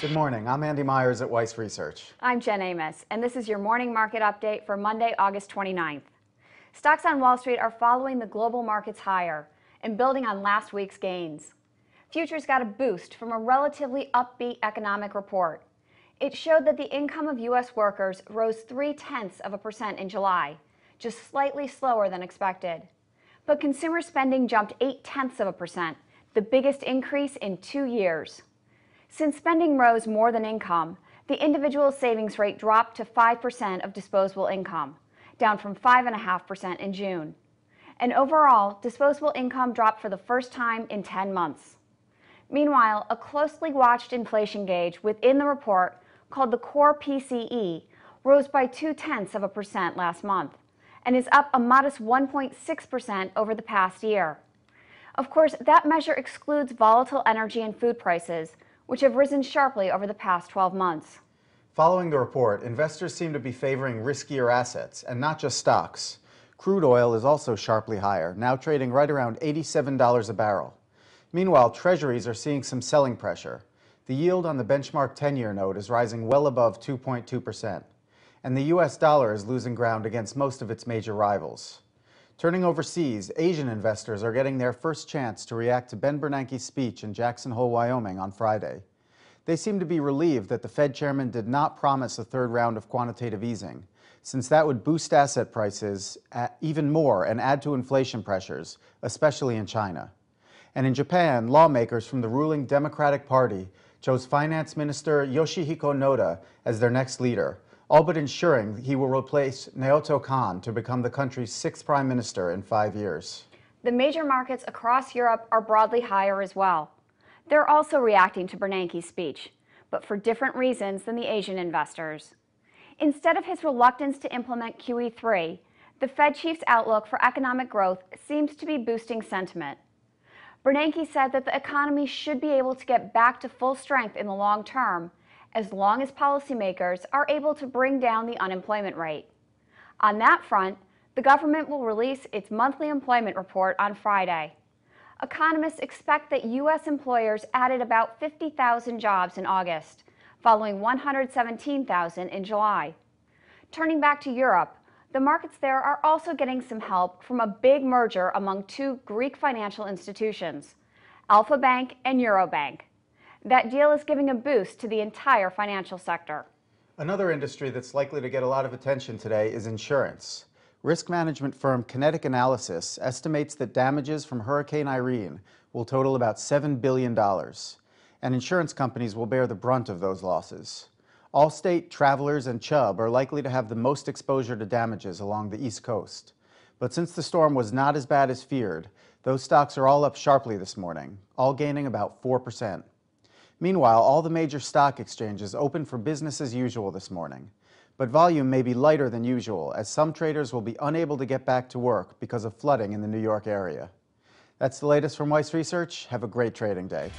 Good morning. I'm Andy Myers at Weiss Research. I'm Jen Amos, and this is your morning market update for Monday, August 29th. Stocks on Wall Street are following the global markets higher and building on last week's gains. Futures got a boost from a relatively upbeat economic report. It showed that the income of U.S. workers rose 0.3% in July, just slightly slower than expected. But consumer spending jumped 0.8%, the biggest increase in 2 years. Since spending rose more than income, the individual savings rate dropped to 5% of disposable income, down from 5.5% in June. And overall, disposable income dropped for the first time in 10 months. Meanwhile, a closely watched inflation gauge within the report, called the core PCE, rose by 0.2% last month and is up a modest 1.6% over the past year. Of course, that measure excludes volatile energy and food prices, which have risen sharply over the past 12 months. Following the report, investors seem to be favoring riskier assets, and not just stocks. Crude oil is also sharply higher, now trading right around $87 a barrel. Meanwhile, treasuries are seeing some selling pressure. The yield on the benchmark 10-year note is rising well above 2.2%, and the U.S. dollar is losing ground against most of its major rivals. Turning overseas, Asian investors are getting their first chance to react to Ben Bernanke's speech in Jackson Hole, Wyoming on Friday. They seem to be relieved that the Fed chairman did not promise a third round of quantitative easing, since that would boost asset prices even more and add to inflation pressures, especially in China. And in Japan, lawmakers from the ruling Democratic Party chose Finance Minister Yoshihiko Noda as their next leader, all but ensuring he will replace Naoto Kan to become the country's 6th prime minister in 5 years. The major markets across Europe are broadly higher as well. They're also reacting to Bernanke's speech, but for different reasons than the Asian investors. Instead of his reluctance to implement QE3, the Fed chief's outlook for economic growth seems to be boosting sentiment. Bernanke said that the economy should be able to get back to full strength in the long term, as long as policymakers are able to bring down the unemployment rate. On that front, the government will release its monthly employment report on Friday. Economists expect that U.S. employers added about 50,000 jobs in August, following 117,000 in July. Turning back to Europe, the markets there are also getting some help from a big merger among two Greek financial institutions, Alpha Bank and Eurobank. That deal is giving a boost to the entire financial sector. Another industry that's likely to get a lot of attention today is insurance. Risk management firm Kinetic Analysis estimates that damages from Hurricane Irene will total about $7 billion, and insurance companies will bear the brunt of those losses. Allstate, Travelers, and Chubb are likely to have the most exposure to damages along the East Coast. But since the storm was not as bad as feared, those stocks are all up sharply this morning, all gaining about 4%. Meanwhile, all the major stock exchanges opened for business as usual this morning. But volume may be lighter than usual, as some traders will be unable to get back to work because of flooding in the New York area. That's the latest from Weiss Research. Have a great trading day.